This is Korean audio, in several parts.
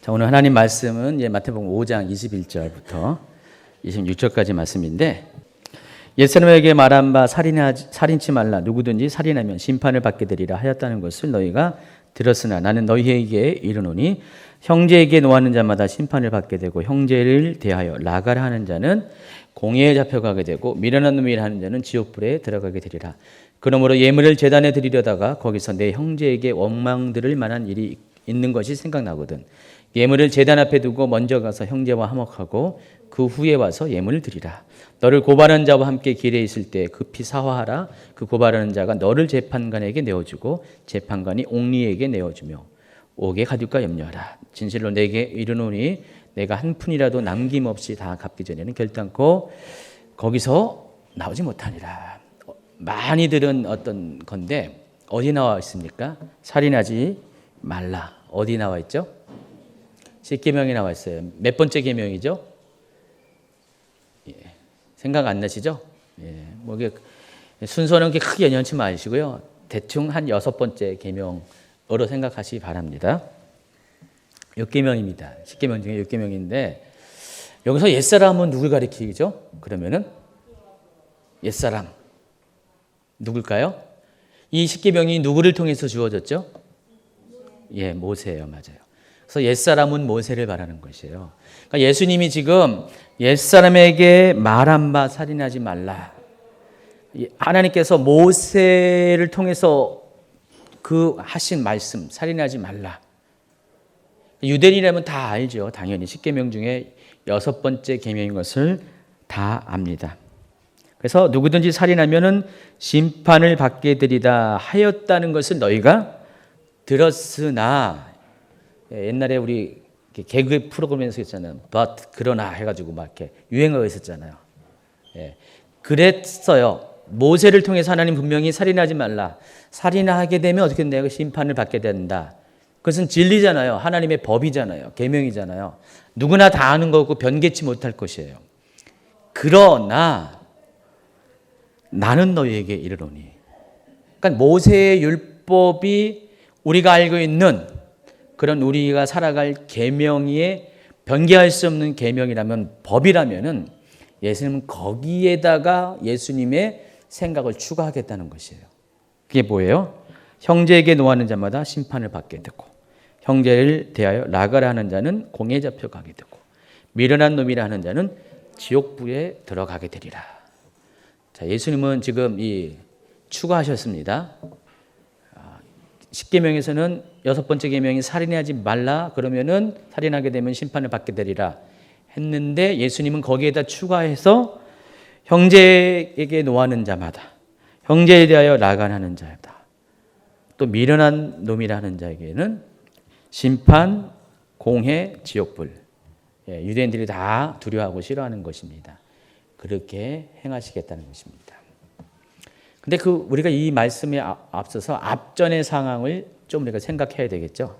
자, 오늘 하나님 말씀은 마태복음 5장 21절부터 26절까지 말씀인데, 옛사람에게 말한 바 살인치 말라. 누구든지 살인하면 심판을 받게 되리라 하였다는 것을 너희가 들었으나 나는 너희에게 이르노니 형제에게 노하는 자마다 심판을 받게 되고 형제를 대하여 나가라 하는 자는 공회에 잡혀가게 되고 미련한 놈이라 하는 자는 지옥불에 들어가게 되리라. 그러므로 예물을 제단에 드리려다가 거기서 내 형제에게 원망 들을 만한 일이 있는 것이 생각나거든. 예물을 제단 앞에 두고 먼저 가서 형제와 화목하고 그 후에 와서 예물을 드리라. 너를 고발하는 자와 함께 길에 있을 때 급히 사화하라. 그 고발하는 자가 너를 재판관에게 내어주고 재판관이 옥리에게 내어주며 옥에 가둘까 염려하라. 진실로 내게 이르노니 내가 한 푼이라도 남김없이 다 갚기 전에는 결단코 거기서 나오지 못하니라. 많이 들은 어떤 건데 어디 나와 있습니까? 살인하지 말라. 어디 나와 있죠? 10계명이 나와 있어요. 몇 번째 계명이죠? 생각 안 나시죠? 뭐 이게 순서는 그렇게 크게 연연치 마시고요. 대충 한 6번째 계명으로 생각하시기 바랍니다. 6계명입니다. 10계명 중에 6계명인데 여기서 옛사람은 누굴 가리키죠? 그러면은 옛사람 누굴까요? 이 10계명이 누구를 통해서 주어졌죠? 모세예요. 맞아요. 그래서 옛사람은 모세를 말하는 것이에요. 그러니까 예수님이 지금 옛사람에게 말한 바 살인하지 말라. 하나님께서 모세를 통해서 그 하신 말씀 살인하지 말라. 유대인이라면 다 알죠. 당연히 10계명 중에 6번째 계명인 것을 다 압니다. 그래서 누구든지 살인하면은 심판을 받게 되리다 하였다는 것을 너희가 들었으나, 옛날에 우리 개그 프로그램에서 있잖아요. But 그러나 해가지고 막 이렇게 유행어가 있었잖아요. 그랬어요. 모세를 통해서 하나님 분명히 살인하지 말라. 살인하게 되면 어떻게 된다? 심판을 받게 된다. 그것은 진리잖아요. 하나님의 법이잖아요. 계명이잖아요. 누구나 다 아는 거고 변개치 못할 것이에요. 그러나 나는 너희에게 이르노니. 그러니까 모세의 율법이 우리가 알고 있는 그런 우리가 살아갈 계명에 변개할 수 없는 계명이라면, 법이라면은 예수님은 거기에다가 예수님의 생각을 추가하겠다는 것이에요. 그게 뭐예요? 형제에게 노하는 자마다 심판을 받게 되고 형제를 대하여 나가라 하는 자는 공에 잡혀가게 되고 미련한 놈이라 하는 자는 지옥불에 들어가게 되리라. 자, 예수님은 지금 추가하셨습니다. 10계명에서는 6번째 계명이 살인하지 말라. 그러면은 살인하게 되면 심판을 받게 되리라 했는데, 예수님은 거기에다 추가해서 형제에게 노하는 자마다 형제에 대하여 나간하는 자다. 또 미련한 놈이라는 자에게는 심판, 공회, 지옥불. 유대인들이 다 두려워하고 싫어하는 것입니다. 그렇게 행하시겠다는 것입니다. 근데 우리가 이 말씀에 앞서서 앞전의 상황을 좀 우리가 생각해야 되겠죠.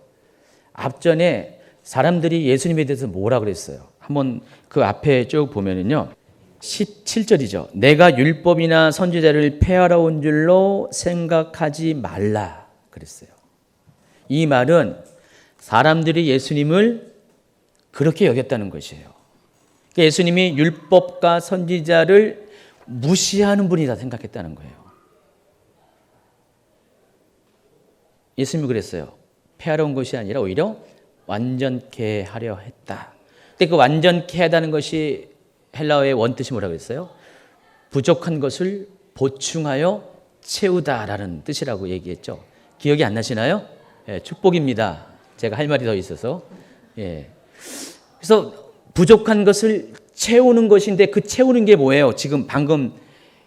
앞전에 사람들이 예수님에 대해서 뭐라 그랬어요? 한번 그 앞에 쭉 보면은요. 17절이죠. 내가 율법이나 선지자를 폐하러 온 줄로 생각하지 말라 그랬어요. 이 말은 사람들이 예수님을 그렇게 여겼다는 것이에요. 예수님이 율법과 선지자를 무시하는 분이다 생각했다는 거예요. 예수님이 그랬어요. 폐하러 온 것이 아니라 오히려 완전케 하려 했다. 근데 그 완전케 하다는 것이 헬라어의 원뜻이 뭐라고 했어요? 부족한 것을 보충하여 채우다라는 뜻이라고 얘기했죠. 기억이 안 나시나요? 축복입니다. 제가 할 말이 더 있어서. 그래서 부족한 것을 채우는 것인데, 그 채우는 게 뭐예요? 지금 방금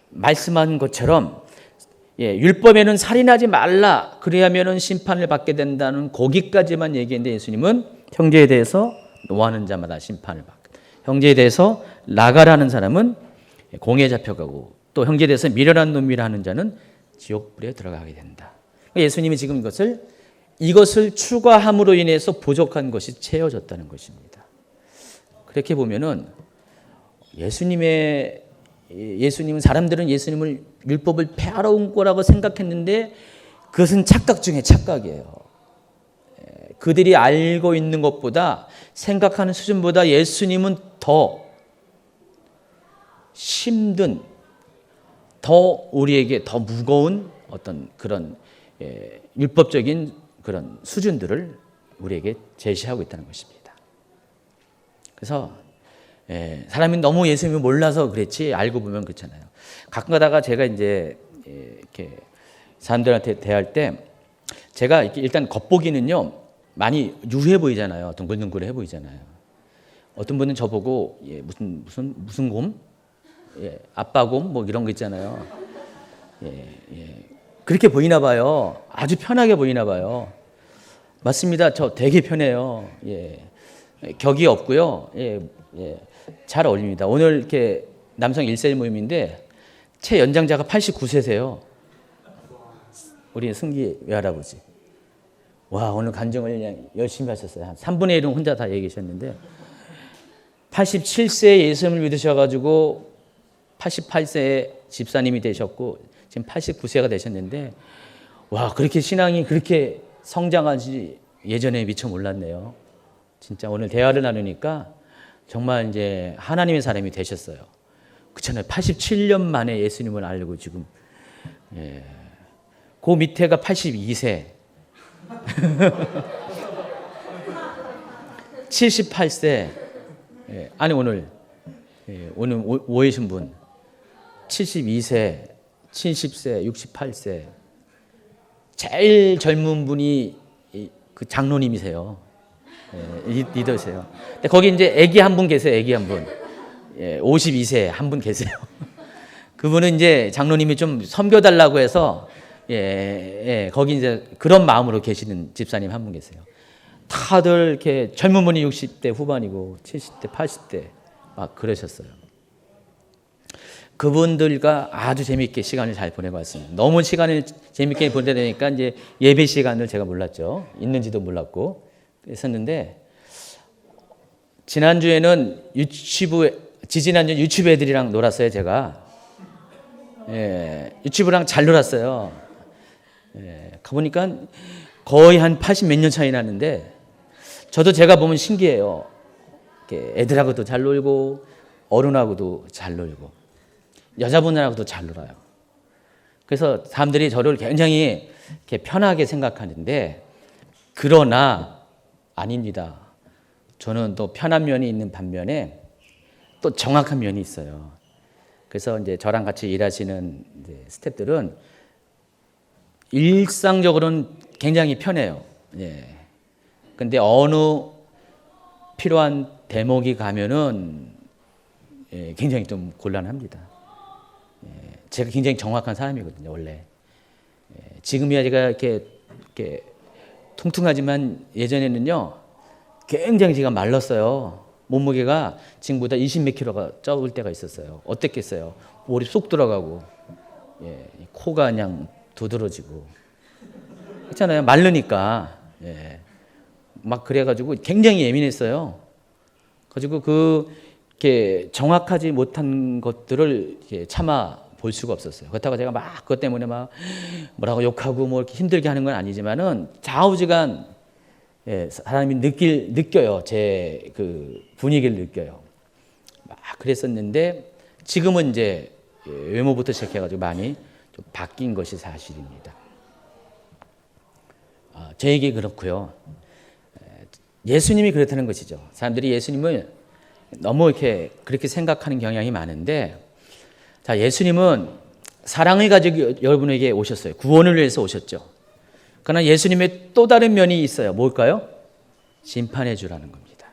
말씀한 것처럼 율법에는 살인하지 말라. 그래야면은 심판을 받게 된다는 거기까지만 얘기했는데, 예수님은 형제에 대해서 노하는 자마다 심판을 받고, 형제에 대해서 나가라는 사람은 공에 잡혀가고, 또 형제에 대해서 미련한 놈이라 하는 자는 지옥불에 들어가게 된다. 예수님이 지금 이것을 추가함으로 인해서 부족한 것이 채워졌다는 것입니다. 그렇게 보면은 예수님은 사람들은 예수님을 율법을 폐하러 온 거라고 생각했는데 그것은 착각 중에 착각이에요. 그들이 알고 있는 것보다 생각하는 수준보다 예수님은 더 힘든, 더 우리에게 더 무거운 어떤 그런 율법적인 그런 수준들을 우리에게 제시하고 있다는 것입니다. 그래서 사람이 너무 예수님을 몰라서 그랬지 알고 보면 그렇잖아요. 가끔 가다가 제가 이제 이렇게 사람들한테 대할 때 제가 일단 겉보기는요 많이 유해 보이잖아요. 둥글둥글해 보이잖아요. 어떤 분은 저보고 무슨 곰? 아빠곰 뭐 이런 거 있잖아요. 그렇게 보이나 봐요. 아주 편하게 보이나 봐요. 맞습니다. 저 되게 편해요. 격이 없고요. 잘 어울립니다. 오늘 이렇게 남성 1세 모임인데 최연장자가 89세세요. 우리 승기 외할아버지. 와, 오늘 간증을 그냥 열심히 하셨어요. 한 3분의 1은 혼자 다 얘기하셨는데 87세에 예수님을 믿으셔가지고 88세에 집사님이 되셨고 지금 89세가 되셨는데 와, 그렇게 신앙이 그렇게 성장한지 예전에 미처 몰랐네요. 진짜 오늘 대화를 나누니까 정말 이제 하나님의 사람이 되셨어요. 그렇잖아요. 87년 만에 예수님을 알고 지금 그 밑에가 82세 78세 아니 오늘 오해신 분 72세 70세 68세 제일 젊은 분이 그 장로님이세요. 리더세요. 근데 거기 이제 애기 한 분 계세요. 애기 한 분 52세 한 분 계세요. 그분은 이제 장로님이 좀 섬겨달라고 해서 거기 이제 그런 마음으로 계시는 집사님 한 분 계세요. 다들 이렇게 젊은 분이 60대 후반이고 70대, 80대 막 그러셨어요. 그분들과 아주 재미있게 시간을 잘 보내고 왔습니다. 너무 시간을 재미있게 보내니까 이제 예배 시간을 제가 몰랐죠. 있는지도 몰랐고 했었는데 지난주에는 지지난주 유치부 애들이랑 놀았어요. 제가 유치부랑 잘 놀았어요. 가보니까 거의 한 80 몇 년 차이 나는데 저도 제가 보면 신기해요. 애들하고도 잘 놀고 어른하고도 잘 놀고 여자분들하고도 잘 놀아요. 그래서 사람들이 저를 굉장히 이렇게 편하게 생각하는데 그러나 아닙니다. 저는 또 편한 면이 있는 반면에 또 정확한 면이 있어요. 그래서 이제 저랑 같이 일하시는 이제 스태프들은 일상적으로는 굉장히 편해요. 근데 어느 필요한 대목이 가면은 굉장히 좀 곤란합니다. 제가 굉장히 정확한 사람이거든요, 원래. 지금이야 제가 이렇게 통통하지만 예전에는요, 굉장히 제가 말랐어요. 몸무게가 지금보다 20몇 킬로가 쪄올 때가 있었어요. 어땠겠어요? 몰입 쏙 들어가고, 코가 그냥 두드러지고. 그렇잖아요. 마르니까. 막 그래가지고 굉장히 예민했어요. 가지고 이렇게 정확하지 못한 것들을 이렇게 참아 볼 수가 없었어요. 그렇다고 제가 막 그것 때문에 막 뭐라고 욕하고 뭐 이렇게 힘들게 하는 건 아니지만은 좌우지간 사람이 느껴요. 제 그 분위기를 느껴요. 막 그랬었는데 지금은 이제 외모부터 시작해가지고 많이 좀 바뀐 것이 사실입니다. 제 얘기 그렇고요. 예수님이 그렇다는 것이죠. 사람들이 예수님을 너무 이렇게 그렇게 생각하는 경향이 많은데, 자, 예수님은 사랑을 가지고 여러분에게 오셨어요. 구원을 위해서 오셨죠. 그러나 예수님의 또 다른 면이 있어요. 뭘까요? 심판해 주라는 겁니다.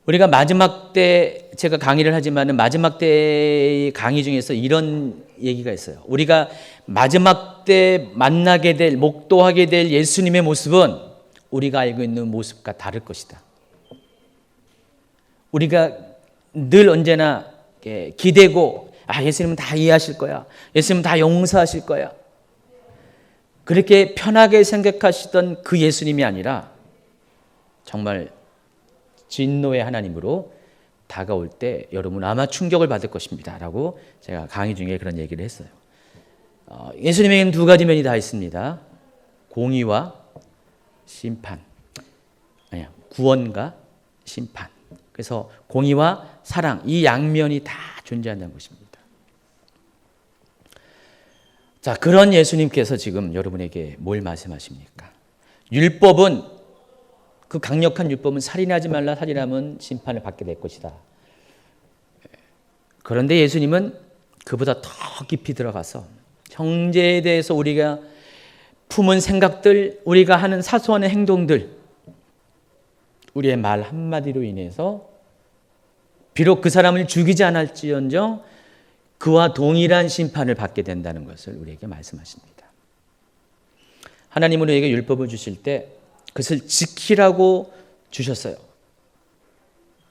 우리가 마지막 때 제가 강의를 하지만은 마지막 때의 강의 중에서 이런 얘기가 있어요. 우리가 마지막 때 만나게 될, 목도하게 될 예수님의 모습은 우리가 알고 있는 모습과 다를 것이다. 우리가 늘 언제나 기대고 예수님은 다 이해하실 거야. 예수님은 다 용서하실 거야. 그렇게 편하게 생각하시던 그 예수님이 아니라 정말 진노의 하나님으로 다가올 때 여러분 아마 충격을 받을 것입니다. 라고 제가 강의 중에 그런 얘기를 했어요. 예수님에게는 두 가지 면이 다 있습니다. 공의와 심판. 아니야, 구원과 심판. 그래서 공의와 사랑, 이 양면이 다 존재한다는 것입니다. 자, 그런 예수님께서 지금 여러분에게 뭘 말씀하십니까? 율법은, 그 강력한 율법은 살인하지 말라, 살인하면 심판을 받게 될 것이다. 그런데 예수님은 그보다 더 깊이 들어가서 형제에 대해서 우리가 품은 생각들, 우리가 하는 사소한 행동들, 우리의 말 한마디로 인해서 비록 그 사람을 죽이지 않을지언정 그와 동일한 심판을 받게 된다는 것을 우리에게 말씀하십니다. 하나님은 우리에게 율법을 주실 때 그것을 지키라고 주셨어요.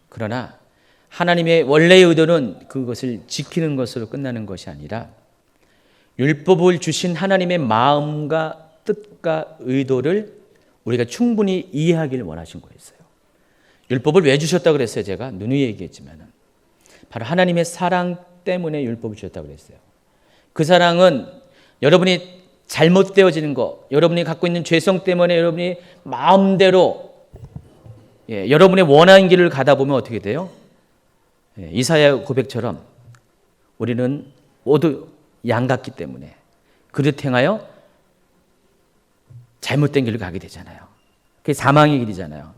그러나 하나님의 원래의 의도는 그것을 지키는 것으로 끝나는 것이 아니라 율법을 주신 하나님의 마음과 뜻과 의도를 우리가 충분히 이해하기를 원하신 거였어요. 율법을 왜 주셨다고 그랬어요? 제가 누누이 얘기했지만 바로 하나님의 사랑 때문에 율법을 주셨다고 그랬어요. 그 사랑은 여러분이 잘못되어지는 것, 여러분이 갖고 있는 죄성 때문에 여러분이 마음대로 여러분의 원하는 길을 가다 보면 어떻게 돼요? 이사야 고백처럼 우리는 모두 양 같기 때문에 그릇 행하여 잘못된 길을 가게 되잖아요. 그게 사망의 길이잖아요.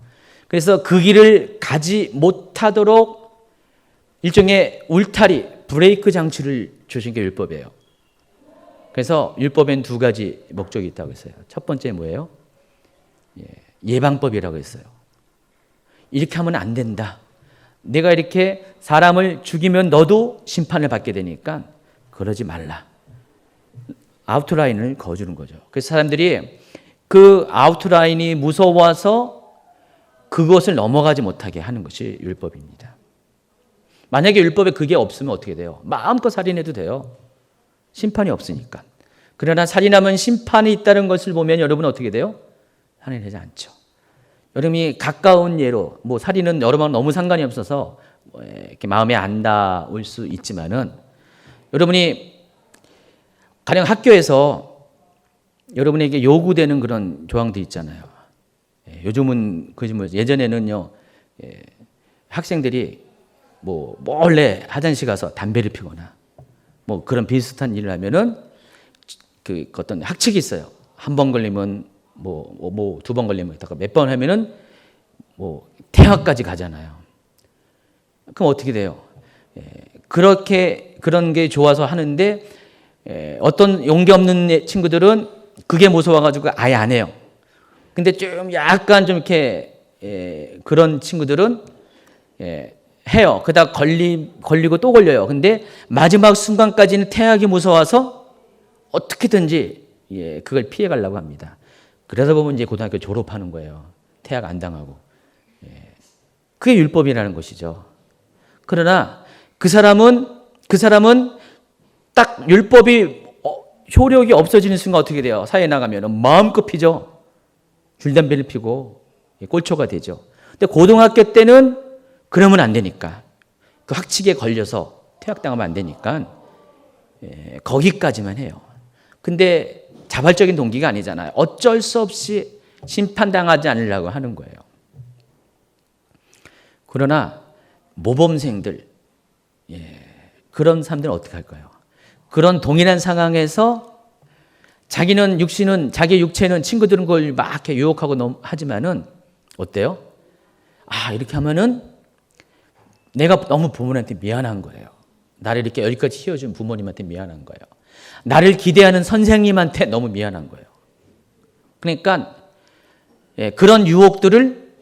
그래서 그 길을 가지 못하도록 일종의 울타리, 브레이크 장치를 주신 게 율법이에요. 그래서 율법엔 두 가지 목적이 있다고 했어요. 첫 번째 뭐예요? 예방법이라고 했어요. 이렇게 하면 안 된다. 내가 이렇게 사람을 죽이면 너도 심판을 받게 되니까 그러지 말라. 아웃라인을 그어주는 거죠. 그래서 사람들이 그 아웃라인이 무서워서 그것을 넘어가지 못하게 하는 것이 율법입니다. 만약에 율법에 그게 없으면 어떻게 돼요? 마음껏 살인해도 돼요. 심판이 없으니까. 그러나 살인하면 심판이 있다는 것을 보면 여러분은 어떻게 돼요? 살인하지 않죠. 여러분이 가까운 예로, 살인은 여러분 너무 상관이 없어서 이렇게 마음에 안 닿을 수 있지만은 여러분이 가령 학교에서 여러분에게 요구되는 그런 조항도 있잖아요. 요즘은 예전에는요, 학생들이 몰래 화장실 가서 담배를 피거나 그런 비슷한 일을 하면은 그 어떤 학칙이 있어요. 한 번 걸리면 두 번 걸리면 몇 번 하면은 퇴학까지 가잖아요. 그럼 어떻게 돼요? 그렇게 그런 게 좋아서 하는데 어떤 용기 없는 친구들은 그게 무서워가지고 아예 안 해요. 근데 좀 약간 좀 이렇게 그런 친구들은 해요. 그러다 걸리고 또 걸려요. 근데 마지막 순간까지는 퇴학이 무서워서 어떻게든지 그걸 피해 가려고 합니다. 그러다 보면 이제 고등학교 졸업하는 거예요. 퇴학 안 당하고. 그게 율법이라는 것이죠. 그러나 그 사람은 딱 율법이 효력이 없어지는 순간 어떻게 돼요? 사회에 나가면 마음껏 피죠. 줄담배를 피고 꼴초가 되죠. 근데 고등학교 때는 그러면 안 되니까, 그 학칙에 걸려서 퇴학당하면 안 되니까 거기까지만 해요. 근데 자발적인 동기가 아니잖아요. 어쩔 수 없이 심판당하지 않으려고 하는 거예요. 그러나 모범생들, 그런 사람들은 어떻게 할까요? 그런 동일한 상황에서 자기는 자기 육체는 친구들은 그걸 막 이렇게 유혹하고 하지만은 어때요? 이렇게 하면은 내가 너무 부모님한테 미안한 거예요. 나를 이렇게 여기까지 키워준 부모님한테 미안한 거예요. 나를 기대하는 선생님한테 너무 미안한 거예요. 그러니까 그런 유혹들을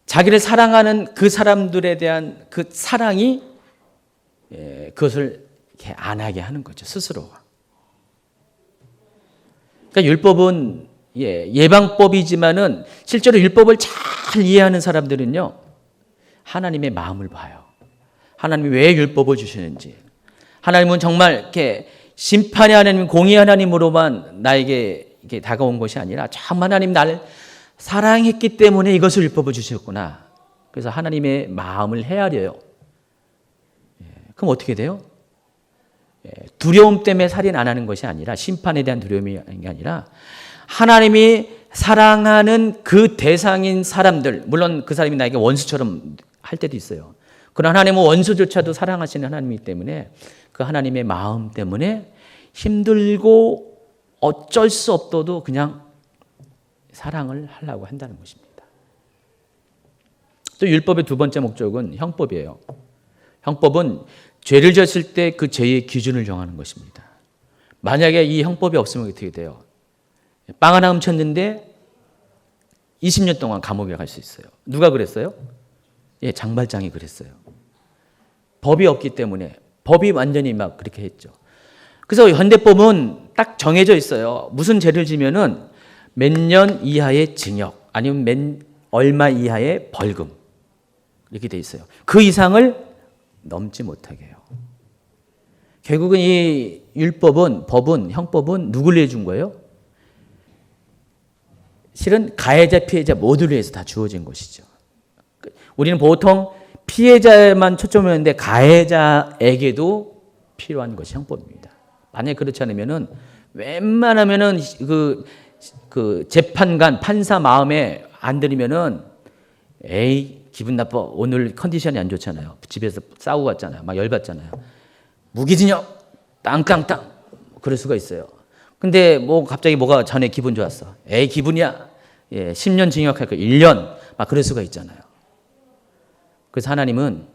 자기를 사랑하는 그 사람들에 대한 그 사랑이 그것을 이렇게 안 하게 하는 거죠, 스스로. 그러니까 율법은 예방법이지만은 실제로 율법을 잘 이해하는 사람들은요, 하나님의 마음을 봐요. 하나님이 왜 율법을 주시는지. 하나님은 정말 이렇게 심판의 하나님, 공의 하나님으로만 나에게 이렇게 다가온 것이 아니라 정말 하나님 나를 사랑했기 때문에 이것을 율법을 주셨구나. 그래서 하나님의 마음을 헤아려요. 그럼 어떻게 돼요? 두려움 때문에 살인 안 하는 것이 아니라, 심판에 대한 두려움이 아니라 하나님이 사랑하는 그 대상인 사람들, 물론 그 사람이 나에게 원수처럼 할 때도 있어요. 그러나 하나님은 원수조차도 사랑하시는 하나님이기 때문에 그 하나님의 마음 때문에 힘들고 어쩔 수 없어도 그냥 사랑을 하려고 한다는 것입니다. 또 율법의 두 번째 목적은 형법이에요. 형법은 죄를 지었을 때 그 죄의 기준을 정하는 것입니다. 만약에 이 형법이 없으면 어떻게 돼요? 빵 하나 훔쳤는데 20년 동안 감옥에 갈 수 있어요. 누가 그랬어요? 예, 장발장이 그랬어요. 법이 없기 때문에 법이 완전히 막 그렇게 했죠. 그래서 현대법은 딱 정해져 있어요. 무슨 죄를 지면은 몇 년 이하의 징역 아니면 얼마 이하의 벌금 이렇게 돼 있어요. 그 이상을 넘지 못하게 해요. 결국은 이 율법은 법은 형법은 누구를 위해 준 거예요? 실은 가해자 피해자 모두를 위해서 다 주어진 것이죠. 우리는 보통 피해자만 초점을 했는데 가해자에게도 필요한 것이 형법입니다. 만약에 그렇지 않으면은 웬만하면은 그 재판관 판사 마음에 안 들이면은 에이 기분 나빠 오늘 컨디션이 안 좋잖아요. 집에서 싸우고 왔잖아요. 막 열받잖아요. 무기징역 땅땅땅 그럴 수가 있어요. 근데 뭐 갑자기 뭐가 전에 기분 좋았어. 에이 기분이야. 예, 10년 징역할 거 1년 막 그럴 수가 있잖아요. 그래서 하나님은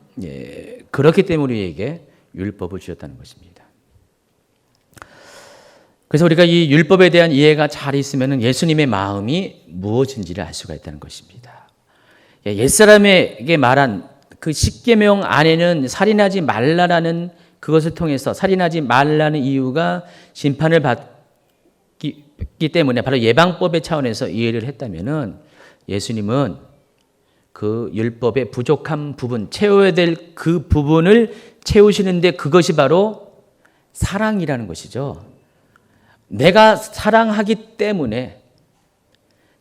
그렇기 때문에 우리에게 율법을 주셨다는 것입니다. 그래서 우리가 이 율법에 대한 이해가 잘 있으면 예수님의 마음이 무엇인지를 알 수가 있다는 것입니다. 옛사람에게 말한 그 십계명 안에는 살인하지 말라라는 그것을 통해서 살인하지 말라는 이유가 심판을 받기 때문에 바로 예방법의 차원에서 이해를 했다면은 예수님은 그 율법의 부족한 부분, 채워야 될 그 부분을 채우시는데 그것이 바로 사랑이라는 것이죠. 내가 사랑하기 때문에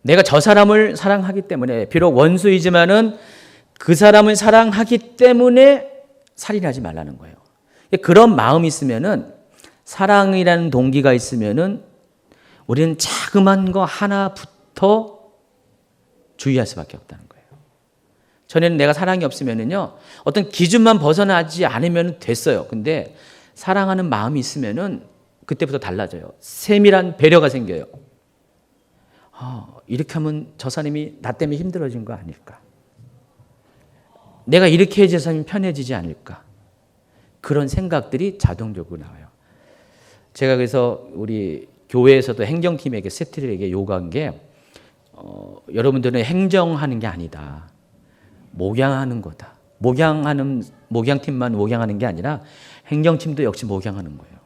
내가 저 사람을 사랑하기 때문에 비록 원수이지만은 그 사람을 사랑하기 때문에 살인하지 말라는 거예요. 그런 마음이 있으면은 사랑이라는 동기가 있으면은 우리는 자그만 거 하나부터 주의할 수밖에 없다는 거예요. 전에는 내가 사랑이 없으면은요 어떤 기준만 벗어나지 않으면 됐어요. 근데 사랑하는 마음이 있으면은 그때부터 달라져요. 세밀한 배려가 생겨요. 이렇게 하면 저 사람이 나 때문에 힘들어진 거 아닐까? 내가 이렇게 해야 저 사람이 편해지지 않을까? 그런 생각들이 자동적으로 나와요. 제가 그래서 우리 교회에서도 행정팀에게 세트들에게 요구한 게 여러분들은 행정하는 게 아니다. 목양하는 거다. 목양팀만 목양하는 게 아니라 행정팀도 역시 목양하는 거예요.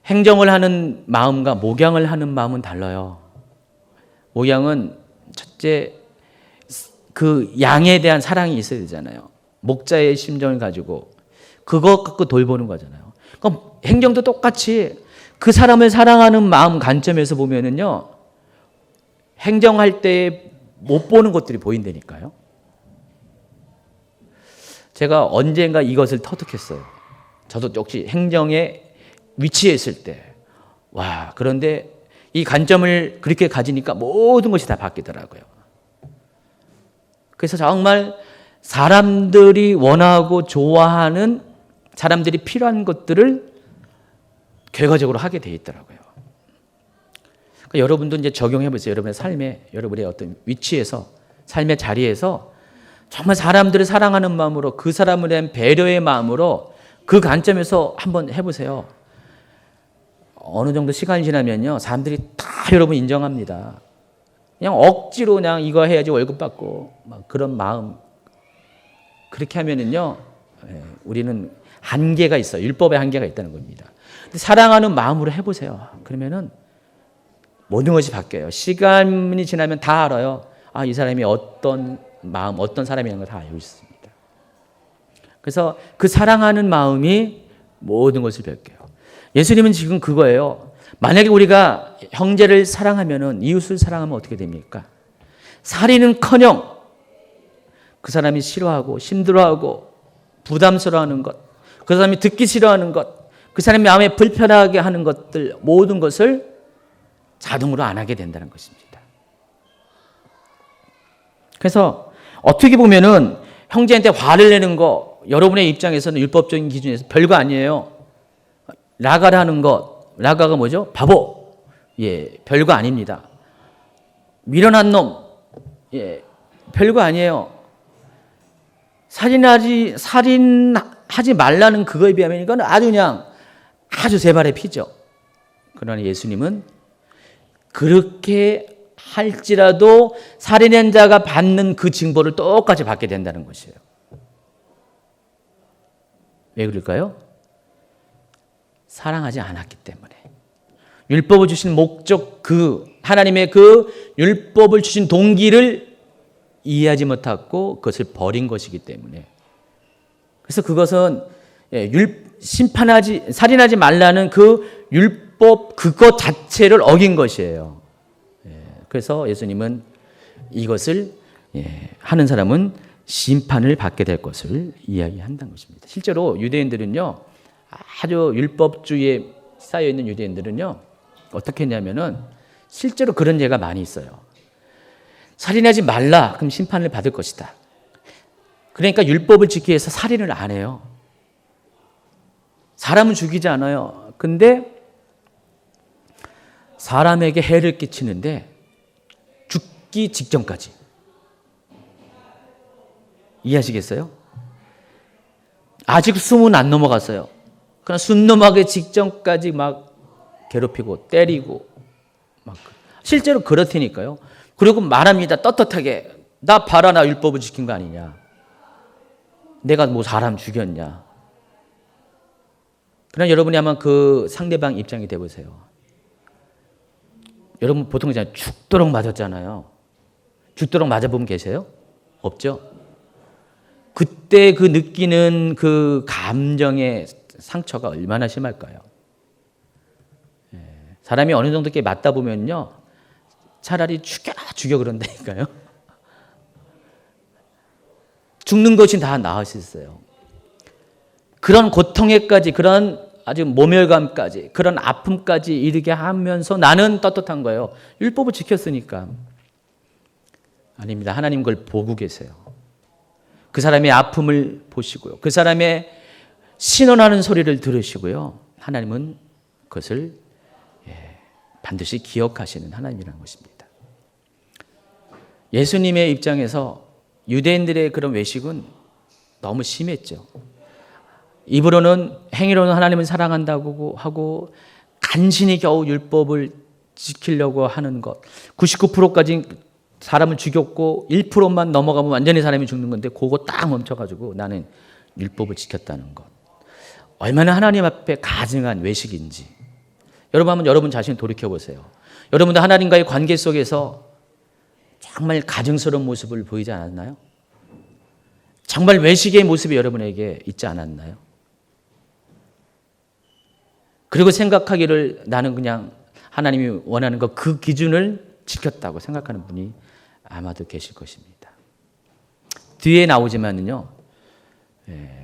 행정을 하는 마음과 목양을 하는 마음은 달라요. 목양은 첫째 그 양에 대한 사랑이 있어야 되잖아요. 목자의 심정을 가지고 그것 갖고 돌보는 거잖아요. 그럼 행정도 똑같이 그 사람을 사랑하는 마음 관점에서 보면은요 행정할 때 못 보는 것들이 보인다니까요. 제가 언젠가 이것을 터득했어요. 저도 역시 행정에 위치해 있을 때 그런데 이 관점을 그렇게 가지니까 모든 것이 다 바뀌더라고요. 그래서 정말 사람들이 원하고 좋아하는 사람들이 필요한 것들을 결과적으로 하게 돼 있더라고요. 그러니까 여러분도 이제 적용해 보세요. 여러분의 삶에, 여러분의 어떤 위치에서, 삶의 자리에서 정말 사람들을 사랑하는 마음으로 그 사람에 대한 배려의 마음으로 그 관점에서 한번 해보세요. 어느 정도 시간이 지나면요, 사람들이 다 여러분 인정합니다. 그냥 억지로 그냥 이거 해야지 월급 받고 막 그런 마음 그렇게 하면은요, 우리는 한계가 있어요. 율법의 한계가 있다는 겁니다. 근데 사랑하는 마음으로 해보세요. 그러면은 모든 것이 바뀌어요. 시간이 지나면 다 알아요. 이 사람이 어떤 마음, 어떤 사람이라는 걸 다 알고 있습니다. 그래서 그 사랑하는 마음이 모든 것을 바뀌어요. 예수님은 지금 그거예요. 만약에 우리가 형제를 사랑하면은 이웃을 사랑하면 어떻게 됩니까? 살인은커녕 그 사람이 싫어하고 힘들어하고 부담스러워하는 것, 그 사람이 듣기 싫어하는 것, 그 사람이 마음에 불편하게 하는 것들 모든 것을 자동으로 안 하게 된다는 것입니다. 그래서 어떻게 보면은 형제한테 화를 내는 거 여러분의 입장에서는 율법적인 기준에서 별거 아니에요. 라가라는 것, 라가가 뭐죠? 바보. 예, 별거 아닙니다. 미련한 놈, 예, 별거 아니에요. 살인하지 말라는 그거에 비하면 이건 아주 그냥 아주 세 발의 피죠. 그러나 예수님은 그렇게 할지라도 살인한 자가 받는 그 징벌을 똑같이 받게 된다는 것이에요. 왜 그럴까요? 사랑하지 않았기 때문에. 율법을 주신 목적, 하나님의 그 율법을 주신 동기를 이해하지 못하고 그것을 버린 것이기 때문에. 그래서 그것은 살인하지 말라는 그 율법 그것 자체를 어긴 것이에요. 그래서 예수님은 이것을 하는 사람은 심판을 받게 될 것을 이야기한다는 것입니다. 실제로 유대인들은요, 아주 율법주의에 쌓여 있는 유대인들은요, 어떻게 했냐면은 실제로 그런 예가 많이 있어요. 살인하지 말라, 그럼 심판을 받을 것이다. 그러니까 율법을 지키기 위해서 살인을 안 해요. 사람은 죽이지 않아요. 근데 사람에게 해를 끼치는데 죽기 직전까지. 이해하시겠어요? 아직 숨은 안 넘어갔어요. 그러나 숨 넘어가기 직전까지 막 괴롭히고 때리고 막 실제로 그렇다니까요. 그리고 말합니다. 떳떳하게. 나 봐라, 나 율법을 지킨 거 아니냐. 내가 뭐 사람 죽였냐. 그러나 여러분이 한번 그 상대방 입장이 돼보세요. 여러분 보통 이제 죽도록 맞았잖아요. 죽도록 맞아본 계세요? 없죠? 그때 그 느끼는 그 감정의 상처가 얼마나 심할까요? 사람이 어느 정도 이렇게 맞다 보면요, 차라리 죽여 그런다니까요. 죽는 것이 다 나을 수 있어요. 그런 고통에까지, 그런 아주 모멸감까지, 그런 아픔까지 이르게 하면서 나는 떳떳한 거예요. 율법을 지켰으니까. 아닙니다. 하나님 그걸 보고 계세요. 그 사람의 아픔을 보시고요. 그 사람의 신원하는 소리를 들으시고요. 하나님은 그것을 반드시 기억하시는 하나님이라는 것입니다. 예수님의 입장에서 유대인들의 그런 외식은 너무 심했죠. 입으로는, 행위로는 하나님을 사랑한다고 하고 간신히 겨우 율법을 지키려고 하는 것. 99%까지 사람을 죽였고 1%만 넘어가면 완전히 사람이 죽는 건데 그거 딱 멈춰가지고 나는 율법을 지켰다는 것. 얼마나 하나님 앞에 가증한 외식인지. 여러분 한번 여러분 자신 돌이켜보세요. 여러분도 하나님과의 관계 속에서 정말 가증스러운 모습을 보이지 않았나요? 정말 외식의 모습이 여러분에게 있지 않았나요? 그리고 생각하기를 나는 그냥 하나님이 원하는 것 그 기준을 지켰다고 생각하는 분이 아마도 계실 것입니다. 뒤에 나오지만은요,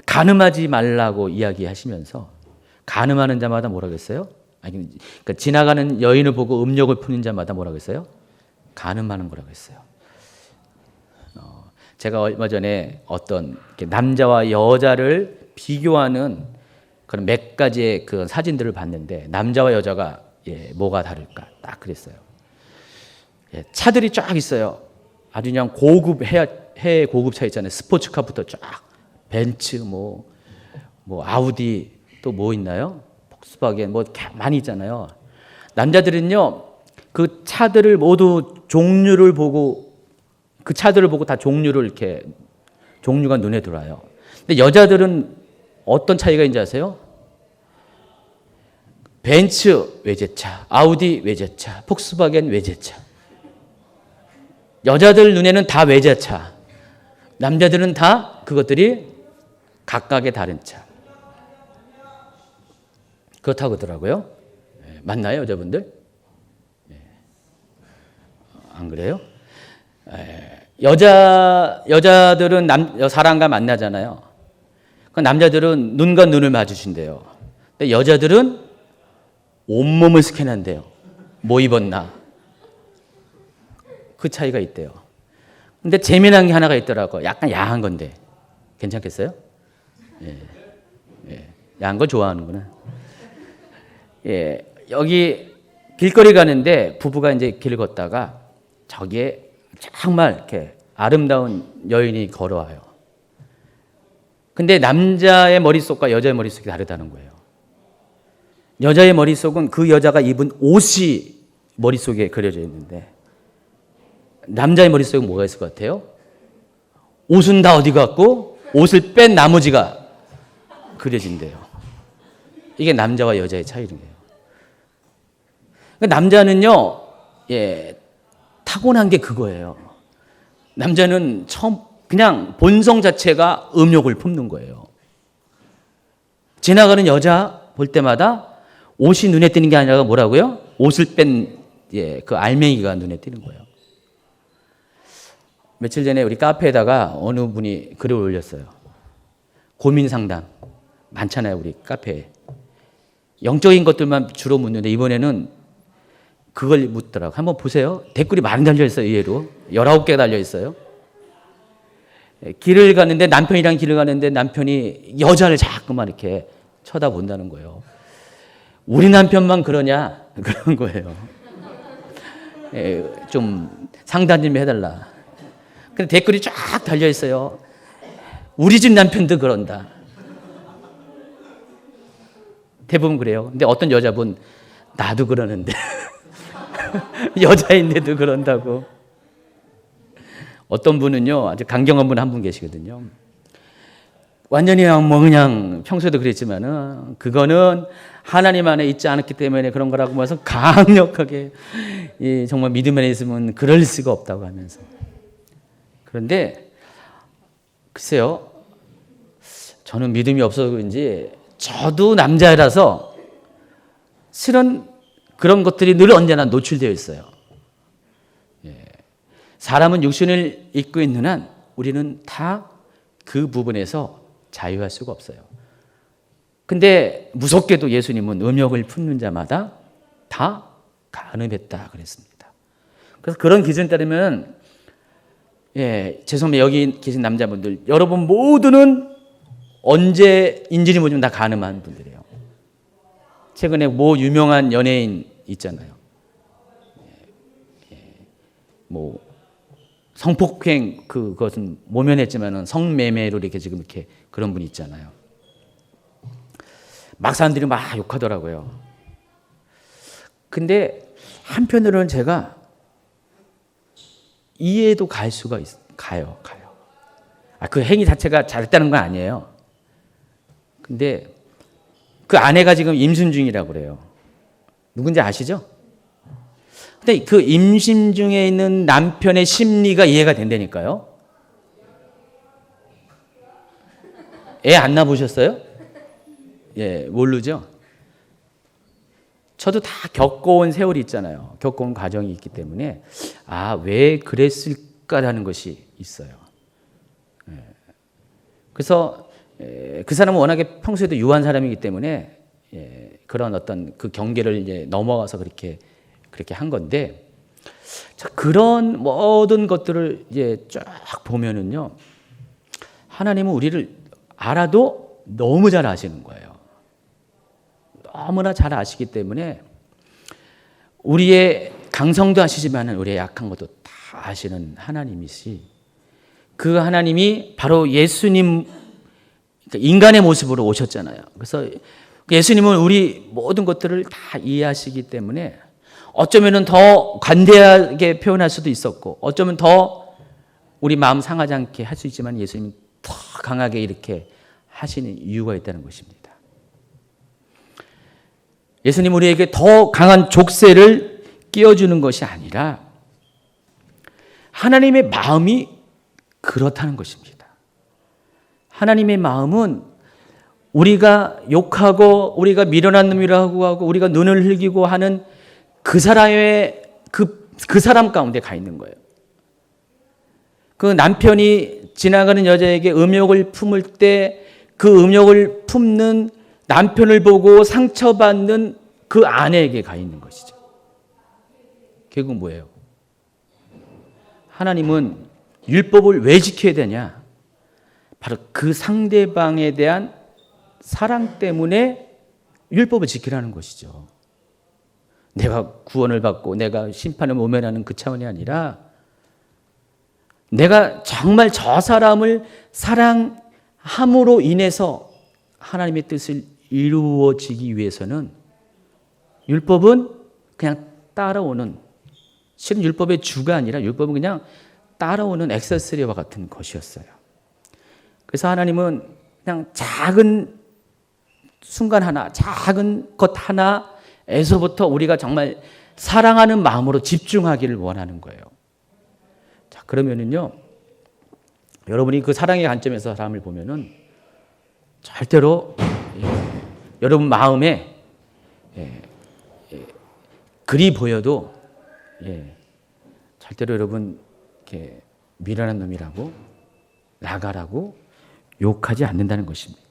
간음하지 말라고 이야기하시면서 간음하는 자마다 뭐라고 했어요? 그러니까 지나가는 여인을 보고 음욕을 푸는 자마다 뭐라고 했어요? 간음하는 거라고 했어요. 제가 얼마 전에 어떤 남자와 여자를 비교하는 그런 몇 가지의 그 사진들을 봤는데 남자와 여자가 뭐가 다를까 딱 그랬어요. 차들이 쫙 있어요. 아주 그냥 고급 해외 고급차 있잖아요. 스포츠카부터 쫙 벤츠 뭐 아우디 또 뭐 있나요? 폭스바겐 뭐 많이 있잖아요. 남자들은요 그 차들을 모두 종류를 보고 그 차들을 보고 다 종류를 이렇게 종류가 눈에 들어와요. 근데 여자들은 어떤 차이가 있는지 아세요? 벤츠 외제차, 아우디 외제차, 폭스바겐 외제차. 여자들 눈에는 다 외제차. 남자들은 다 그것들이 각각의 다른 차. 그렇다고 하더라고요. 맞나요, 여자분들? 안 그래요? 여자들은 사람과 만나잖아요. 그 남자들은 눈과 눈을 마주친대요. 근데 여자들은 온몸을 스캔한대요. 뭐 입었나. 그 차이가 있대요. 근데 재미난 게 하나가 있더라고. 약간 야한 건데. 괜찮겠어요? 예. 예. 야한 거 좋아하는구나. 예. 여기 길거리 가는데 부부가 이제 길 걷다가 저기에 정말 이렇게 아름다운 여인이 걸어와요. 근데 남자의 머릿속과 여자의 머릿속이 다르다는 거예요. 여자의 머릿속은 그 여자가 입은 옷이 머릿속에 그려져 있는데 남자의 머릿속에 뭐가 있을 것 같아요? 옷은 다 어디 갔고 옷을 뺀 나머지가 그려진대요. 이게 남자와 여자의 차이인 거예요. 남자는요, 예, 타고난 게 그거예요. 남자는 그냥 본성 자체가 음욕을 품는 거예요. 지나가는 여자 볼 때마다 옷이 눈에 띄는 게 아니라 뭐라고요? 옷을 뺀, 예, 그 알맹이가 눈에 띄는 거예요. 며칠 전에 우리 카페에다가 어느 분이 글을 올렸어요. 고민 상담 많잖아요, 우리 카페에. 영적인 것들만 주로 묻는데 이번에는 그걸 묻더라고요. 한번 보세요. 댓글이 많이 달려있어요. 의외로 19개가 달려있어요. 길을 가는데 남편이랑 길을 가는데 남편이 여자를 자꾸만 이렇게 쳐다본다는 거예요. 우리 남편만 그러냐? 그런 거예요. 좀 상담 좀 해달라. 근데 댓글이 쫙 달려있어요. 우리 집 남편도 그런다. 대부분 그래요. 근데 어떤 여자분 나도 그러는데 여자인데도 그런다고. 어떤 분은요, 아주 강경한 분 한 분 계시거든요. 완전히 뭐 그냥 평소에도 그랬지만은 그거는 하나님 안에 있지 않았기 때문에 그런 거라고 해서 강력하게 정말 믿음 안에 있으면 그럴 수가 없다고 하면서. 그런데 글쎄요, 저는 믿음이 없어서 그런지 저도 남자라서 실은 그런 것들이 늘 언제나 노출되어 있어요. 사람은 육신을 입고 있는 한 우리는 다 그 부분에서 자유할 수가 없어요. 근데 무섭게도 예수님은 음욕을 품는 자마다 다 간음했다 그랬습니다. 그래서 그런 기준에 따르면 죄송합니다. 여기 계신 남자분들 여러분 모두는 언제인지는 모르지만 다 간음한 분들이에요. 최근에 뭐 유명한 연예인 있잖아요. 뭐 성폭행 그것은 모면했지만은 성매매로 이렇게 지금 이렇게 그런 분이 있잖아요. 막 사람들이 막 욕하더라고요. 근데 한편으로는 제가 이해도 갈 수가 가요. 그 행위 자체가 잘했다는 건 아니에요. 근데 그 아내가 지금 임신 중이라고 그래요. 누군지 아시죠? 근데 그 임신 중에 있는 남편의 심리가 이해가 된다니까요. 애 안 낳아보셨어요? 예, 모르죠? 저도 다 겪어온 세월이 있잖아요. 겪어온 과정이 있기 때문에 왜 그랬을까라는 것이 있어요. 그래서 그 사람은 워낙에 평소에도 유한 사람이기 때문에 그런 어떤 그 경계를 이제 넘어가서 그렇게 한 건데, 자, 그런 모든 것들을 이제 쫙 보면은요, 하나님은 우리를 알아도 너무 잘 아시는 거예요. 너무나 잘 아시기 때문에 우리의 강성도 아시지만은 우리의 약한 것도 다 아시는 하나님이시. 그 하나님이 바로 예수님, 인간의 모습으로 오셨잖아요. 그래서 예수님은 우리 모든 것들을 다 이해하시기 때문에 어쩌면 더 관대하게 표현할 수도 있었고 어쩌면 더 우리 마음 상하지 않게 할 수 있지만 예수님은 더 강하게 이렇게 하시는 이유가 있다는 것입니다. 예수님 우리에게 더 강한 족쇄를 끼워주는 것이 아니라 하나님의 마음이 그렇다는 것입니다. 하나님의 마음은 우리가 욕하고 우리가 미련한 놈이라고 하고 우리가 눈을 흘기고 하는 그 사람의 그 사람 가운데 가 있는 거예요. 그 남편이 지나가는 여자에게 음욕을 품을 때 그 음욕을 품는 남편을 보고 상처받는 그 아내에게 가 있는 것이죠. 결국 뭐예요? 하나님은 율법을 왜 지켜야 되냐? 바로 그 상대방에 대한 사랑 때문에 율법을 지키라는 것이죠. 내가 구원을 받고 내가 심판을 모면하는 그 차원이 아니라 내가 정말 저 사람을 사랑함으로 인해서 하나님의 뜻을 이루어지기 위해서는 율법은 그냥 따라오는, 실은 율법의 주가 아니라 율법은 그냥 따라오는 액세서리와 같은 것이었어요. 그래서 하나님은 그냥 작은 순간 하나, 작은 것 하나에서부터 우리가 정말 사랑하는 마음으로 집중하기를 원하는 거예요. 자, 그러면은요, 여러분이 그 사랑의 관점에서 사람을 보면은 절대로 여러분 마음에 글이 보여도 절대로 여러분 이렇게 미련한 놈이라고 나가라고 욕하지 않는다는 것입니다.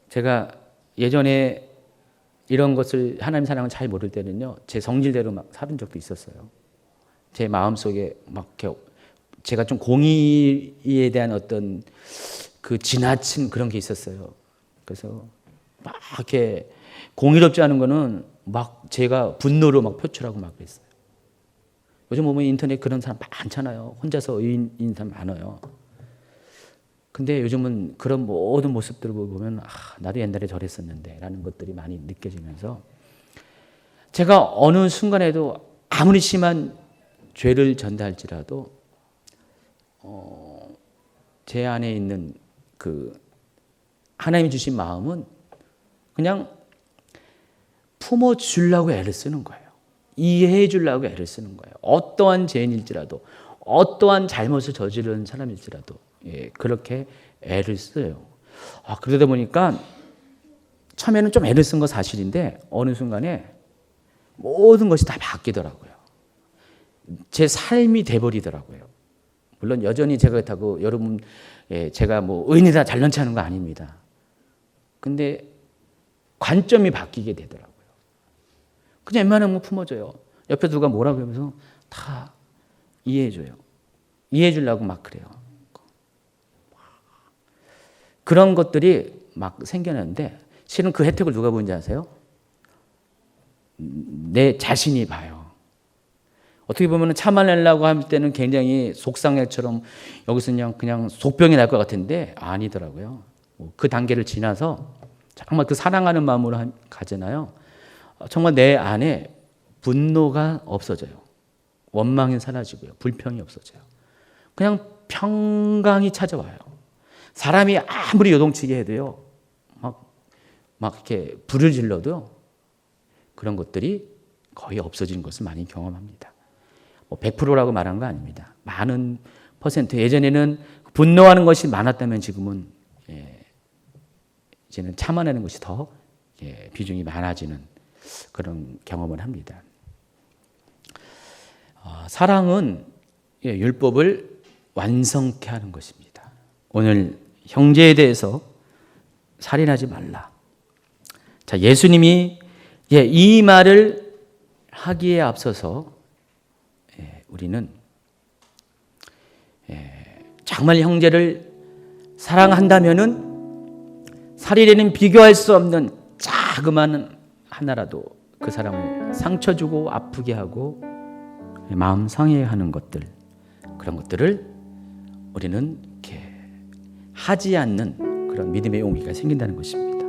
제가 예전에 이런 것을 하나님 사랑을 잘 모를 때는요, 제 성질대로 막 살은 적도 있었어요. 제 마음속에 막 이렇게 제가 좀 공의에 대한 어떤 그 지나친 그런 게 있었어요. 그래서 막 이렇게 공의롭지 않은 거는 막 제가 분노로 막 표출하고 막 그랬어요. 요즘 보면 인터넷 그런 사람 많잖아요. 혼자서 의인인 사람 많아요. 근데 요즘은 그런 모든 모습들을 보면 나도 옛날에 저랬었는데 라는 것들이 많이 느껴지면서 제가 어느 순간에도 아무리 심한 죄를 전달할지라도 제 안에 있는 그 하나님이 주신 마음은 그냥 품어주려고 애를 쓰는 거예요. 이해해 주려고 애를 쓰는 거예요. 어떠한 죄인일지라도, 어떠한 잘못을 저지른 사람일지라도 그렇게 애를 써요. 그러다 보니까 처음에는 좀 애를 쓴 거 사실인데 어느 순간에 모든 것이 다 바뀌더라고요. 제 삶이 돼버리더라고요. 물론 여전히 제가 그렇다고 여러분 제가 뭐 의인이다 잘난 체하는 거 아닙니다. 근데 관점이 바뀌게 되더라고요. 그냥 웬만하면 품어줘요. 옆에 누가 뭐라고 하면서 다 이해해줘요. 이해해주려고 막 그래요. 그런 것들이 막 생겨나는데 실은 그 혜택을 누가 보는지 아세요? 내 자신이 봐요. 어떻게 보면 참아내려고 할 때는 굉장히 속상해처럼 여기서 그냥 속병이 날 것 같은데 아니더라고요. 그 단계를 지나서 정말 그 사랑하는 마음으로 가잖아요. 정말 내 안에 분노가 없어져요. 원망이 사라지고요. 불평이 없어져요. 그냥 평강이 찾아와요. 사람이 아무리 요동치게 해도요. 막 이렇게 불을 질러도 그런 것들이 거의 없어지는 것을 많이 경험합니다. 100%라고 말한 거 아닙니다. 많은 퍼센트. 예전에는 분노하는 것이 많았다면 지금은 이제는 참아내는 것이 더 비중이 많아지는 그런 경험을 합니다. 사랑은 율법을 완성케 하는 것입니다. 오늘 형제에 대해서 살인하지 말라. 자, 예수님이 이 말을 하기에 앞서서 우리는 정말 형제를 사랑한다면은 살인에는 비교할 수 없는 자그마한 하나라도 그 사람을 상처 주고 아프게 하고 마음 상해하는 것들, 그런 것들을 우리는 이렇게 하지 않는 그런 믿음의 용기가 생긴다는 것입니다.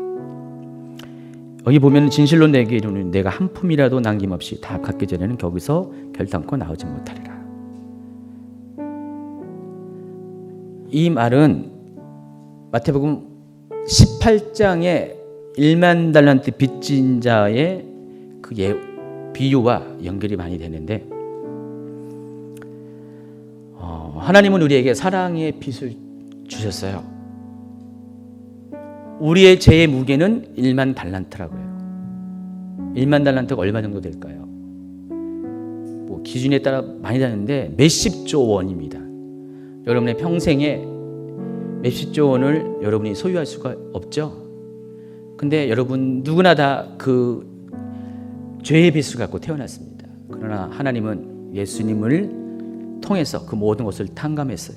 여기 보면 진실로 내게 이르노니 내가 한 푼이라도 남김없이 다 갚기 전에는 거기서 결단코 나오지 못하리라. 이 말은 마태복음 18장의 1만 달란트 빚진 자의 그 비유와 연결이 많이 되는데 하나님은 우리에게 사랑의 빚을 주셨어요. 우리의 죄의 무게는 1만 달란트라고 해요. 1만 달란트가 얼마 정도 될까요? 뭐 기준에 따라 많이 다른데 몇십조 원입니다. 여러분의 평생에 몇십조 원을 여러분이 소유할 수가 없죠. 근데 여러분 누구나 다 그 죄의 빚을 갖고 태어났습니다. 그러나 하나님은 예수님을 통해서 그 모든 것을 탕감했어요.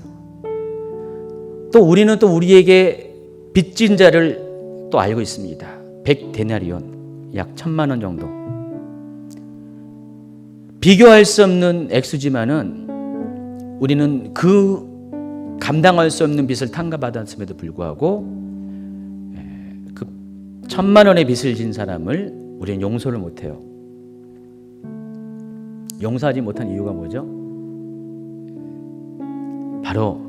또 우리는 또 우리에게 빚진 자를 또 알고 있습니다. 100데나리온, 약 1,000만 원 정도. 비교할 수 없는 액수지만은 우리는 그 감당할 수 없는 빚을 탕감받았음에도 불구하고 그 1,000만 원의 빚을 진 사람을 우리는 용서를 못해요. 용서하지 못한 이유가 뭐죠? 바로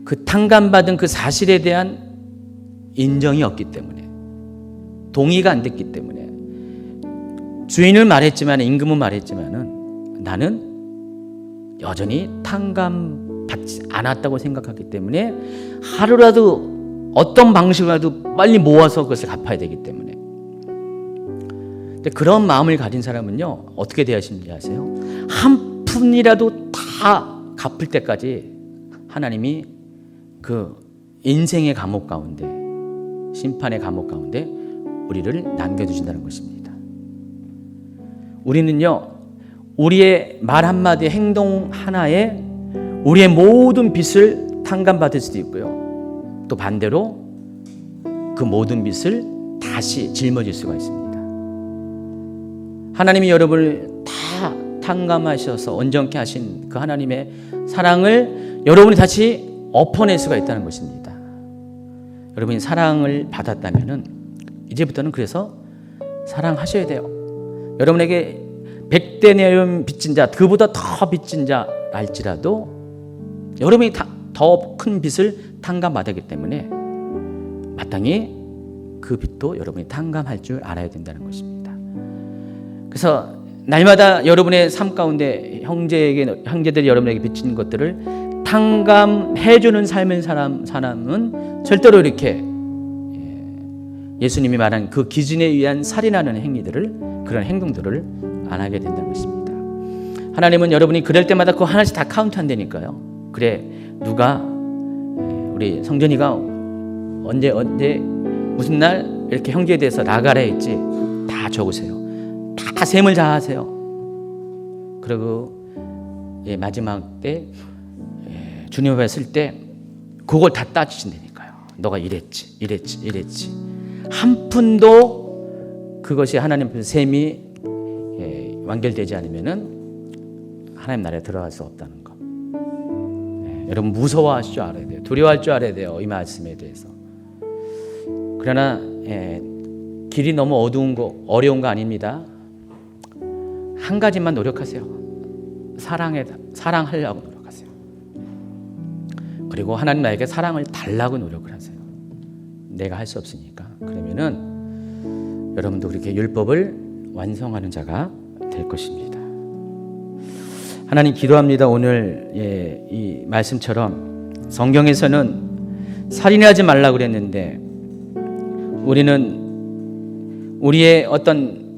그 탕감받은 그 사실에 대한 인정이 없기 때문에, 동의가 안 됐기 때문에. 주인을 말했지만, 임금은 말했지만은 나는 여전히 탕감받지 않았다고 생각하기 때문에 하루라도 어떤 방식으로라도 빨리 모아서 그것을 갚아야 되기 때문에. 근데 그런 마음을 가진 사람은요, 어떻게 대하시는지 아세요? 한 푼이라도 다 갚을 때까지 하나님이 그 인생의 감옥 가운데, 심판의 감옥 가운데 우리를 남겨두신다는 것입니다. 우리는요, 우리의 말 한마디, 행동 하나에 우리의 모든 빚을 탕감받을 수도 있고요, 또 반대로 그 모든 빚을 다시 짊어질 수가 있습니다. 하나님이 여러분을 다 탕감하셔서 온전케 하신 그 하나님의 사랑을 여러분이 다시 엎어낼 수가 있다는 것입니다. 여러분이 사랑을 받았다면은 이제부터는 그래서 사랑하셔야 돼요. 여러분에게 100데나리온 빚진 자, 그보다 더 빚진 자랄지라도 여러분이 더 큰 빚을 탕감받았기 때문에 마땅히 그 빚도 여러분이 탕감할 줄 알아야 된다는 것입니다. 그래서 날마다 여러분의 삶 가운데 형제들이 여러분에게 빚진 것들을 탕감해주는 삶을 사람은 절대로 이렇게 예수님이 말한 그 기준에 의한 살인하는 행위들을, 그런 행동들을 안 하게 된다는 것입니다. 하나님은 여러분이 그럴 때마다 그거 하나씩 다 카운트한다니까요. 그래, 누가 우리 성전이가 언제 무슨 날 이렇게 형제에 대해서 나가라 했지, 다 적으세요. 다 셈을 다 하세요. 그리고 마지막 때 주님 앞에 설 때 그걸 다 따지신다니까요. 너가 이랬지. 한 푼도 그것이 하나님 앞에서 셈이 완결되지 않으면은 하나님 나라에 들어갈 수 없다는 것. 여러분 무서워하실 줄 알아야 돼요. 두려워할 줄 알아야 돼요. 이 말씀에 대해서. 그러나 길이 너무 어려운 거 아닙니다. 한 가지만 노력하세요. 사랑하려고 노력하세요. 그리고 하나님 나에게 사랑을 달라고 노력을 하세요. 내가 할 수 없으니까. 그러면은 여러분도 그렇게 율법을 완성하는 자가 될 것입니다. 하나님 기도합니다. 오늘 이 말씀처럼 성경에서는 살인하지 말라고 그랬는데 우리는 우리의 어떤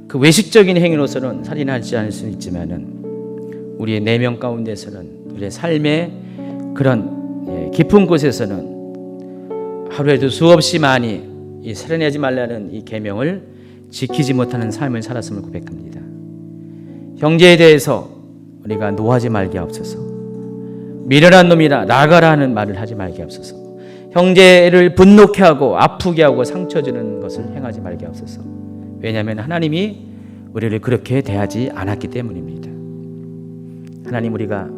그 외식적인 행위로서는 살인하지 않을 수 있지만은 우리의 내면 가운데서는, 우리의 삶의 그런 깊은 곳에서는 하루에도 수없이 많이 이 살인하지 말라는 이 계명을 지키지 못하는 삶을 살았음을 고백합니다. 형제에 대해서 우리가 노하지 말게 하옵소서. 미련한 놈이라 나가라 하는 말을 하지 말게 하옵소서. 형제를 분노케 하고 아프게 하고 상처 주는 것을 행하지 말게 하옵소서. 왜냐하면 하나님이 우리를 그렇게 대하지 않았기 때문입니다. 하나님, 우리가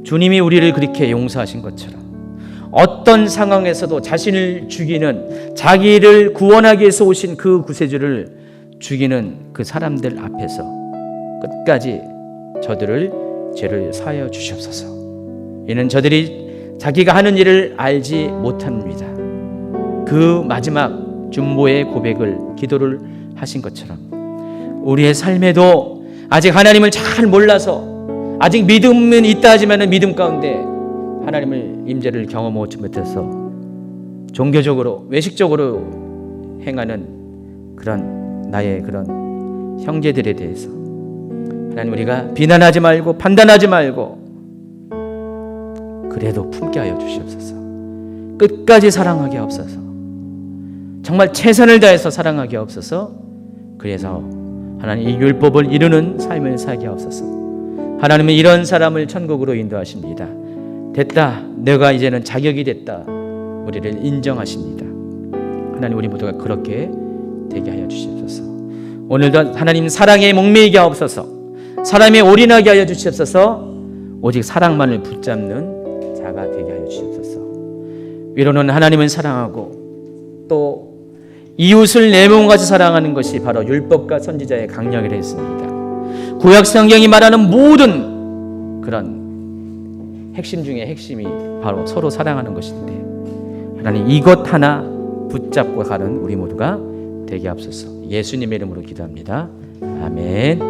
주님이 우리를 그렇게 용서하신 것처럼 어떤 상황에서도 자신을 죽이는, 자기를 구원하기 위해서 오신 그 구세주를 죽이는 그 사람들 앞에서 끝까지 저들을 죄를 사하여 주시옵소서. 이는 저들이 자기가 하는 일을 알지 못합니다. 그 마지막 중보의 고백을, 기도를 하신 것처럼 우리의 삶에도 아직 하나님을 잘 몰라서 아직 믿음은 있다 하지만 믿음 가운데 하나님을 임재를 경험하지 못해서 종교적으로 외식적으로 행하는 그런 나의 그런 형제들에 대해서 하나님, 우리가 비난하지 말고 판단하지 말고 그래도 품게 하여 주시옵소서. 끝까지 사랑하게 하옵소서. 정말 최선을 다해서 사랑하게 하옵소서. 그래서 하나님 이 율법을 이루는 삶을 살게 하옵소서. 하나님은 이런 사람을 천국으로 인도하십니다. 됐다, 내가 이제는 자격이 됐다, 우리를 인정하십니다. 하나님 우리 모두가 그렇게 되게 하여 주시옵소서. 오늘도 하나님 사랑에 목매이게 하옵소서. 사랑에 올인하게 하여 주시옵소서. 오직 사랑만을 붙잡는 자가 되게 하여 주시옵소서. 위로는 하나님을 사랑하고 또 이웃을 내 몸같이 사랑하는 것이 바로 율법과 선지자의 강령이라 했습니다. 구약 성경이 말하는 모든 그런 핵심 중에 핵심이 바로 서로 사랑하는 것인데, 하나님 이것 하나 붙잡고 가는 우리 모두가 되게 하옵소서. 예수님의 이름으로 기도합니다. 아멘.